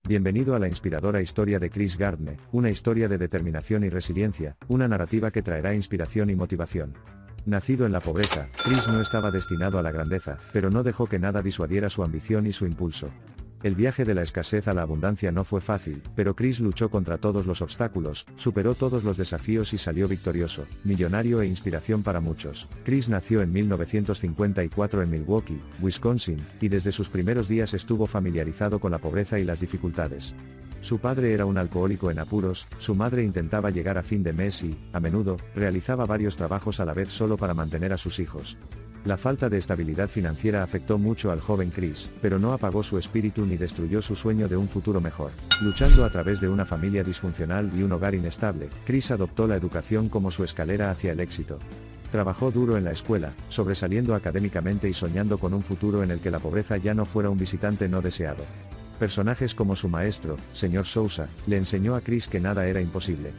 Bienvenido a la inspiradora historia de Chris Gardner, una historia de determinación y resiliencia, una narrativa que traerá inspiración y motivación. Nacido en la pobreza, Chris no estaba destinado a la grandeza, pero no dejó que nada disuadiera su ambición y su impulso. El viaje de la escasez a la abundancia no fue fácil, pero Chris luchó contra todos los obstáculos, superó todos los desafíos y salió victorioso, millonario e inspiración para muchos. Chris nació en 1954 en Milwaukee, Wisconsin, y desde sus primeros días estuvo familiarizado con la pobreza y las dificultades. Su padre era un alcohólico en apuros, su madre intentaba llegar a fin de mes y, a menudo, realizaba varios trabajos a la vez solo para mantener a sus hijos. La falta de estabilidad financiera afectó mucho al joven Chris, pero no apagó su espíritu ni destruyó su sueño de un futuro mejor. Luchando a través de una familia disfuncional y un hogar inestable, Chris adoptó la educación como su escalera hacia el éxito. Trabajó duro en la escuela, sobresaliendo académicamente y soñando con un futuro en el que la pobreza ya no fuera un visitante no deseado. Personajes como su maestro, Sr. Sousa, le enseñó a Chris que nada era imposible.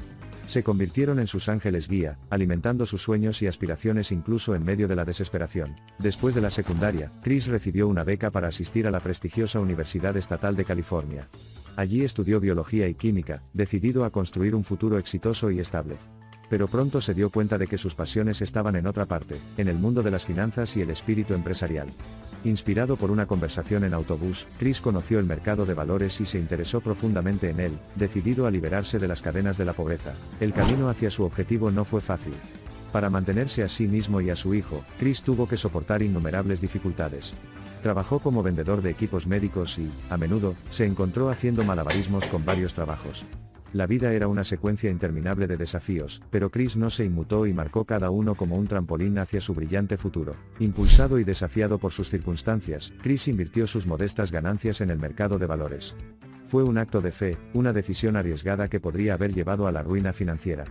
Se convirtieron en sus ángeles guía, alimentando sus sueños y aspiraciones incluso en medio de la desesperación. Después de la secundaria, Chris recibió una beca para asistir a la prestigiosa Universidad Estatal de California. Allí estudió biología y química, decidido a construir un futuro exitoso y estable. Pero pronto se dio cuenta de que sus pasiones estaban en otra parte, en el mundo de las finanzas y el espíritu empresarial. Inspirado por una conversación en autobús, Chris conoció el mercado de valores y se interesó profundamente en él, decidido a liberarse de las cadenas de la pobreza. El camino hacia su objetivo no fue fácil. Para mantenerse a sí mismo y a su hijo, Chris tuvo que soportar innumerables dificultades. Trabajó como vendedor de equipos médicos y, a menudo, se encontró haciendo malabarismos con varios trabajos. La vida era una secuencia interminable de desafíos, pero Chris no se inmutó y marcó cada uno como un trampolín hacia su brillante futuro. Impulsado y desafiado por sus circunstancias, Chris invirtió sus modestas ganancias en el mercado de valores. Fue un acto de fe, una decisión arriesgada que podría haber llevado a la ruina financiera.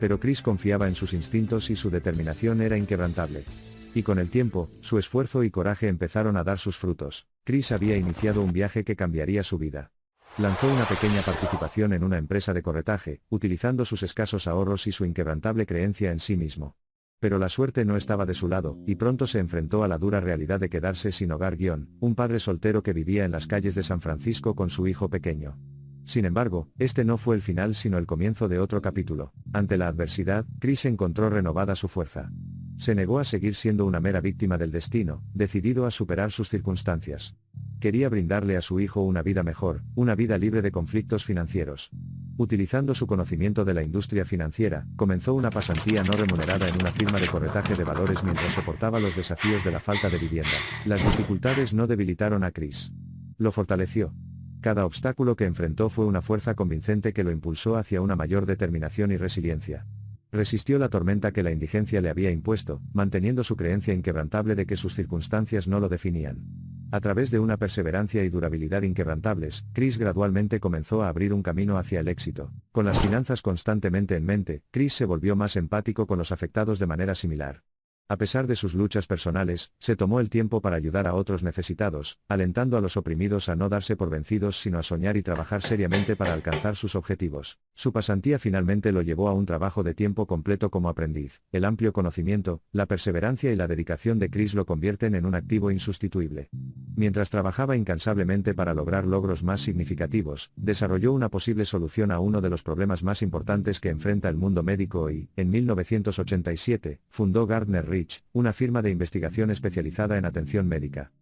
Pero Chris confiaba en sus instintos y su determinación era inquebrantable. Y con el tiempo, su esfuerzo y coraje empezaron a dar sus frutos. Chris había iniciado un viaje que cambiaría su vida. Lanzó una pequeña participación en una empresa de corretaje, utilizando sus escasos ahorros y su inquebrantable creencia en sí mismo. Pero la suerte no estaba de su lado, y pronto se enfrentó a la dura realidad de quedarse sin hogar. Un padre soltero que vivía en las calles de San Francisco con su hijo pequeño. Sin embargo, este no fue el final sino el comienzo de otro capítulo. Ante la adversidad, Chris encontró renovada su fuerza. Se negó a seguir siendo una mera víctima del destino, decidido a superar sus circunstancias. Quería brindarle a su hijo una vida mejor, una vida libre de conflictos financieros. Utilizando su conocimiento de la industria financiera, comenzó una pasantía no remunerada en una firma de corretaje de valores mientras soportaba los desafíos de la falta de vivienda. Las dificultades no debilitaron a Chris. Lo fortaleció. Cada obstáculo que enfrentó fue una fuerza convincente que lo impulsó hacia una mayor determinación y resiliencia. Resistió la tormenta que la indigencia le había impuesto, manteniendo su creencia inquebrantable de que sus circunstancias no lo definían. A través de una perseverancia y durabilidad inquebrantables, Chris gradualmente comenzó a abrir un camino hacia el éxito. Con las finanzas constantemente en mente, Chris se volvió más empático con los afectados de manera similar. A pesar de sus luchas personales, se tomó el tiempo para ayudar a otros necesitados, alentando a los oprimidos a no darse por vencidos sino a soñar y trabajar seriamente para alcanzar sus objetivos. Su pasantía finalmente lo llevó a un trabajo de tiempo completo como aprendiz. El amplio conocimiento, la perseverancia y la dedicación de Chris lo convierten en un activo insustituible. Mientras trabajaba incansablemente para lograr logros más significativos, desarrolló una posible solución a uno de los problemas más importantes que enfrenta el mundo médico y, en 1987, fundó Gardner Rich, una firma de investigación especializada en atención médica.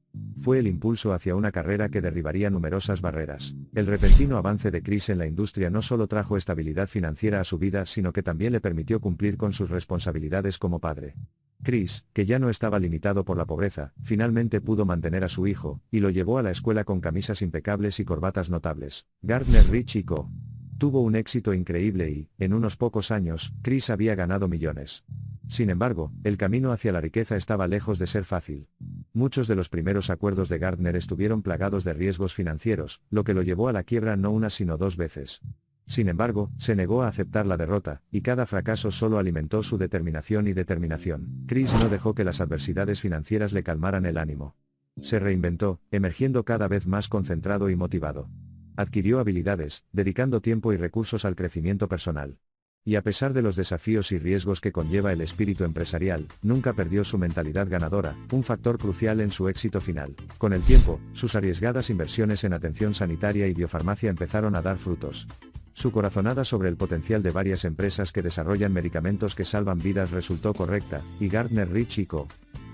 Fue el impulso hacia una carrera que derribaría numerosas barreras. El repentino avance de Chris en la industria no solo trajo estabilidad financiera a su vida sino que también le permitió cumplir con sus responsabilidades como padre. Chris, que ya no estaba limitado por la pobreza, finalmente pudo mantener a su hijo, y lo llevó a la escuela con camisas impecables y corbatas notables. Gardner Rich & Co. Tuvo un éxito increíble y, en unos pocos años, Chris había ganado millones. Sin embargo, el camino hacia la riqueza estaba lejos de ser fácil. Muchos de los primeros acuerdos de Gardner estuvieron plagados de riesgos financieros, lo que lo llevó a la quiebra no una sino dos veces. Sin embargo, se negó a aceptar la derrota, y cada fracaso solo alimentó su determinación y determinación. Chris no dejó que las adversidades financieras le calmaran el ánimo. Se reinventó, emergiendo cada vez más concentrado y motivado. Adquirió habilidades, dedicando tiempo y recursos al crecimiento personal. Y a pesar de los desafíos y riesgos que conlleva el espíritu empresarial, nunca perdió su mentalidad ganadora, un factor crucial en su éxito final. Con el tiempo, sus arriesgadas inversiones en atención sanitaria y biofarmacia empezaron a dar frutos. Su corazonada sobre el potencial de varias empresas que desarrollan medicamentos que salvan vidas resultó correcta, y Gardner Rich Co.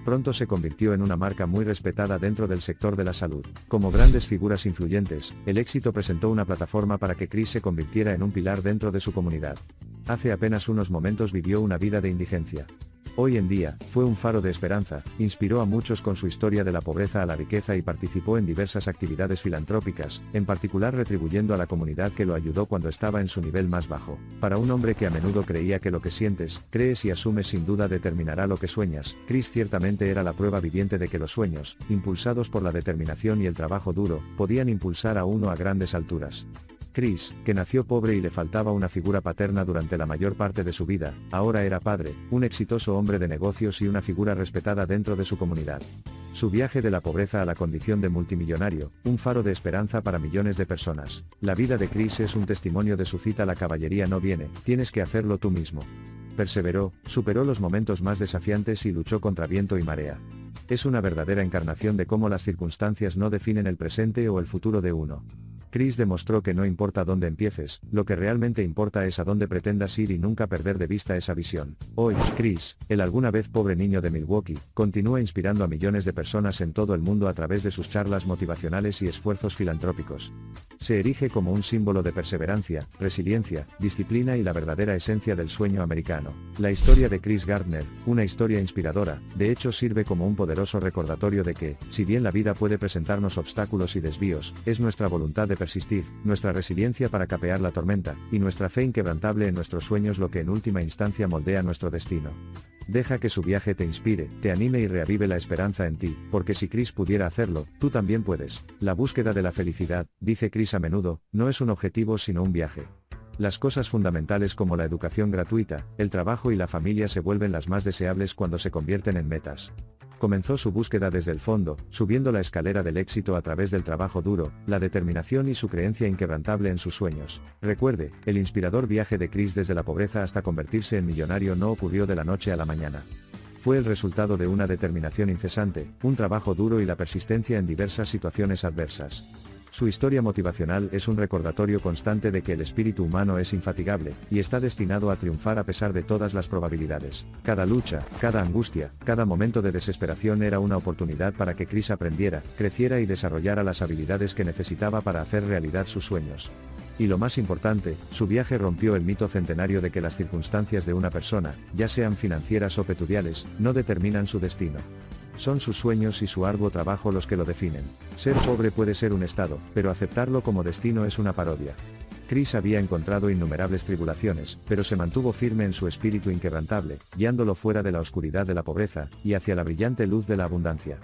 pronto se convirtió en una marca muy respetada dentro del sector de la salud. Como grandes figuras influyentes, el éxito presentó una plataforma para que Chris se convirtiera en un pilar dentro de su comunidad. Hace apenas unos momentos vivió una vida de indigencia. Hoy en día, fue un faro de esperanza, inspiró a muchos con su historia de la pobreza a la riqueza y participó en diversas actividades filantrópicas, en particular retribuyendo a la comunidad que lo ayudó cuando estaba en su nivel más bajo. Para un hombre que a menudo creía que lo que sientes, crees y asumes sin duda determinará lo que sueñas, Chris ciertamente era la prueba viviente de que los sueños, impulsados por la determinación y el trabajo duro, podían impulsar a uno a grandes alturas. Chris, que nació pobre y le faltaba una figura paterna durante la mayor parte de su vida, ahora era padre, un exitoso hombre de negocios y una figura respetada dentro de su comunidad. Su viaje de la pobreza a la condición de multimillonario, un faro de esperanza para millones de personas. La vida de Chris es un testimonio de su cita: la caballería no viene, tienes que hacerlo tú mismo. Perseveró, superó los momentos más desafiantes y luchó contra viento y marea. Es una verdadera encarnación de cómo las circunstancias no definen el presente o el futuro de uno. Chris demostró que no importa dónde empieces, lo que realmente importa es a dónde pretendas ir y nunca perder de vista esa visión. Hoy, Chris, el alguna vez pobre niño de Milwaukee, continúa inspirando a millones de personas en todo el mundo a través de sus charlas motivacionales y esfuerzos filantrópicos. Se erige como un símbolo de perseverancia, resiliencia, disciplina y la verdadera esencia del sueño americano. La historia de Chris Gardner, una historia inspiradora, de hecho sirve como un poderoso recordatorio de que, si bien la vida puede presentarnos obstáculos y desvíos, es nuestra voluntad de persistir, nuestra resiliencia para capear la tormenta, y nuestra fe inquebrantable en nuestros sueños lo que en última instancia moldea nuestro destino. Deja que su viaje te inspire, te anime y reavive la esperanza en ti, porque si Chris pudiera hacerlo, tú también puedes. La búsqueda de la felicidad, dice Chris a menudo, no es un objetivo sino un viaje. Las cosas fundamentales como la educación gratuita, el trabajo y la familia se vuelven las más deseables cuando se convierten en metas. Comenzó su búsqueda desde el fondo, subiendo la escalera del éxito a través del trabajo duro, la determinación y su creencia inquebrantable en sus sueños. Recuerde, el inspirador viaje de Chris desde la pobreza hasta convertirse en millonario no ocurrió de la noche a la mañana. Fue el resultado de una determinación incesante, un trabajo duro y la persistencia en diversas situaciones adversas. Su historia motivacional es un recordatorio constante de que el espíritu humano es infatigable, y está destinado a triunfar a pesar de todas las probabilidades. Cada lucha, cada angustia, cada momento de desesperación era una oportunidad para que Chris aprendiera, creciera y desarrollara las habilidades que necesitaba para hacer realidad sus sueños. Y lo más importante, su viaje rompió el mito centenario de que las circunstancias de una persona, ya sean financieras o peculiares, no determinan su destino. Son sus sueños y su arduo trabajo los que lo definen. Ser pobre puede ser un estado, pero aceptarlo como destino es una parodia. Chris había encontrado innumerables tribulaciones, pero se mantuvo firme en su espíritu inquebrantable, guiándolo fuera de la oscuridad de la pobreza, y hacia la brillante luz de la abundancia.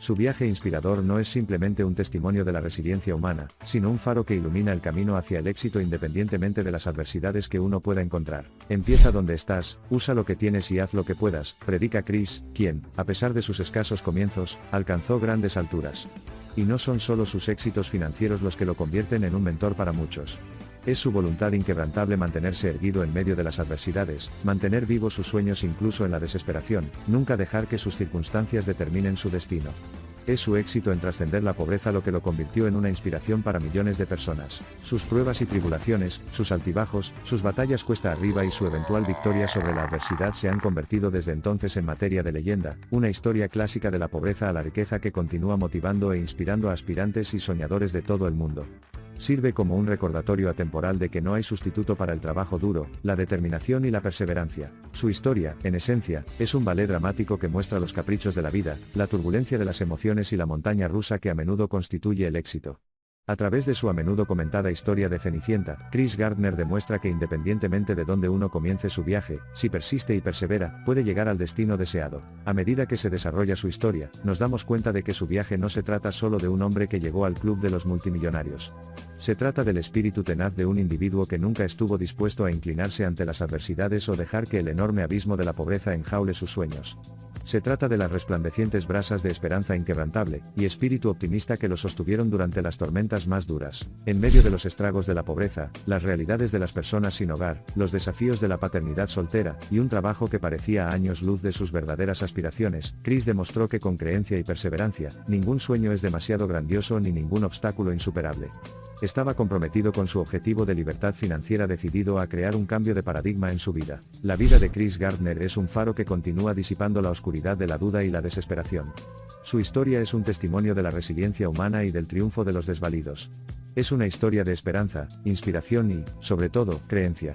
Su viaje inspirador no es simplemente un testimonio de la resiliencia humana, sino un faro que ilumina el camino hacia el éxito independientemente de las adversidades que uno pueda encontrar. Empieza donde estás, usa lo que tienes y haz lo que puedas, predica Chris, quien, a pesar de sus escasos comienzos, alcanzó grandes alturas. Y no son solo sus éxitos financieros los que lo convierten en un mentor para muchos. Es su voluntad inquebrantable mantenerse erguido en medio de las adversidades, mantener vivos sus sueños incluso en la desesperación, nunca dejar que sus circunstancias determinen su destino. Es su éxito en trascender la pobreza lo que lo convirtió en una inspiración para millones de personas. Sus pruebas y tribulaciones, sus altibajos, sus batallas cuesta arriba y su eventual victoria sobre la adversidad se han convertido desde entonces en materia de leyenda, una historia clásica de la pobreza a la riqueza que continúa motivando e inspirando a aspirantes y soñadores de todo el mundo. Sirve como un recordatorio atemporal de que no hay sustituto para el trabajo duro, la determinación y la perseverancia. Su historia, en esencia, es un ballet dramático que muestra los caprichos de la vida, la turbulencia de las emociones y la montaña rusa que a menudo constituye el éxito. A través de su a menudo comentada historia de Cenicienta, Chris Gardner demuestra que independientemente de dónde uno comience su viaje, si persiste y persevera, puede llegar al destino deseado. A medida que se desarrolla su historia, nos damos cuenta de que su viaje no se trata solo de un hombre que llegó al club de los multimillonarios. Se trata del espíritu tenaz de un individuo que nunca estuvo dispuesto a inclinarse ante las adversidades o dejar que el enorme abismo de la pobreza enjaule sus sueños. Se trata de las resplandecientes brasas de esperanza inquebrantable y espíritu optimista que lo sostuvieron durante las tormentas más duras. En medio de los estragos de la pobreza, las realidades de las personas sin hogar, los desafíos de la paternidad soltera, y un trabajo que parecía a años luz de sus verdaderas aspiraciones, Chris demostró que con creencia y perseverancia, ningún sueño es demasiado grandioso ni ningún obstáculo insuperable. Estaba comprometido con su objetivo de libertad financiera, decidido a crear un cambio de paradigma en su vida. La vida de Chris Gardner es un faro que continúa disipando la oscuridad de la duda y la desesperación. Su historia es un testimonio de la resiliencia humana y del triunfo de los desvalidos. Es una historia de esperanza, inspiración y, sobre todo, creencia.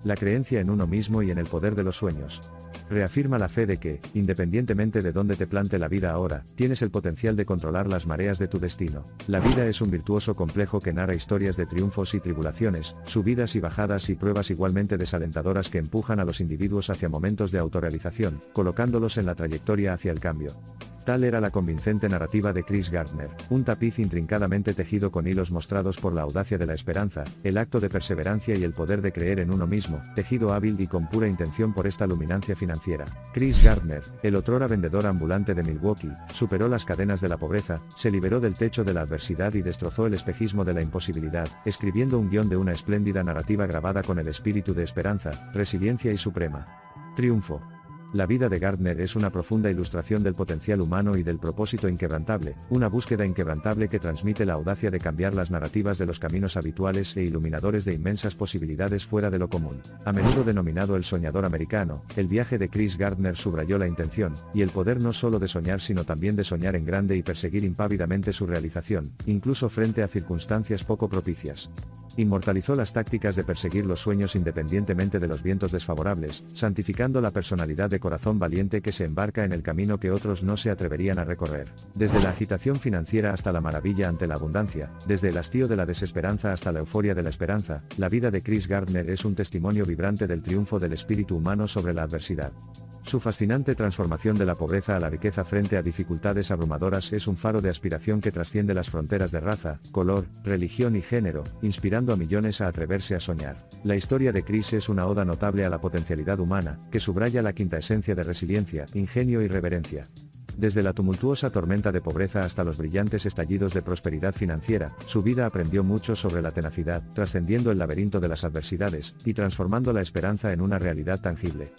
La creencia en uno mismo y en el poder de los sueños. Reafirma la fe de que, independientemente de dónde te plante la vida ahora, tienes el potencial de controlar las mareas de tu destino. La vida es un virtuoso complejo que narra historias de triunfos y tribulaciones, subidas y bajadas y pruebas igualmente desalentadoras que empujan a los individuos hacia momentos de autorrealización, colocándolos en la trayectoria hacia el cambio. Tal era la convincente narrativa de Chris Gardner, un tapiz intrincadamente tejido con hilos mostrados por la audacia de la esperanza, el acto de perseverancia y el poder de creer en uno mismo, tejido hábil y con pura intención por esta luminancia financiera. Chris Gardner, el otrora vendedor ambulante de Milwaukee, superó las cadenas de la pobreza, se liberó del techo de la adversidad y destrozó el espejismo de la imposibilidad, escribiendo un guión de una espléndida narrativa grabada con el espíritu de esperanza, resiliencia y suprema triunfo. La vida de Gardner es una profunda ilustración del potencial humano y del propósito inquebrantable, una búsqueda inquebrantable que transmite la audacia de cambiar las narrativas de los caminos habituales e iluminadores de inmensas posibilidades fuera de lo común. A menudo denominado el soñador americano, el viaje de Chris Gardner subrayó la intención, y el poder no solo de soñar sino también de soñar en grande y perseguir impávidamente su realización, incluso frente a circunstancias poco propicias. Inmortalizó las tácticas de perseguir los sueños independientemente de los vientos desfavorables, santificando la personalidad de corazón valiente que se embarca en el camino que otros no se atreverían a recorrer. Desde la agitación financiera hasta la maravilla ante la abundancia, desde el hastío de la desesperanza hasta la euforia de la esperanza, la vida de Chris Gardner es un testimonio vibrante del triunfo del espíritu humano sobre la adversidad. Su fascinante transformación de la pobreza a la riqueza frente a dificultades abrumadoras es un faro de aspiración que trasciende las fronteras de raza, color, religión y género, inspirando a millones a atreverse a soñar. La historia de Chris es una oda notable a la potencialidad humana, que subraya la quinta esencia de resiliencia, ingenio y reverencia. Desde la tumultuosa tormenta de pobreza hasta los brillantes estallidos de prosperidad financiera, su vida aprendió mucho sobre la tenacidad, trascendiendo el laberinto de las adversidades, y transformando la esperanza en una realidad tangible.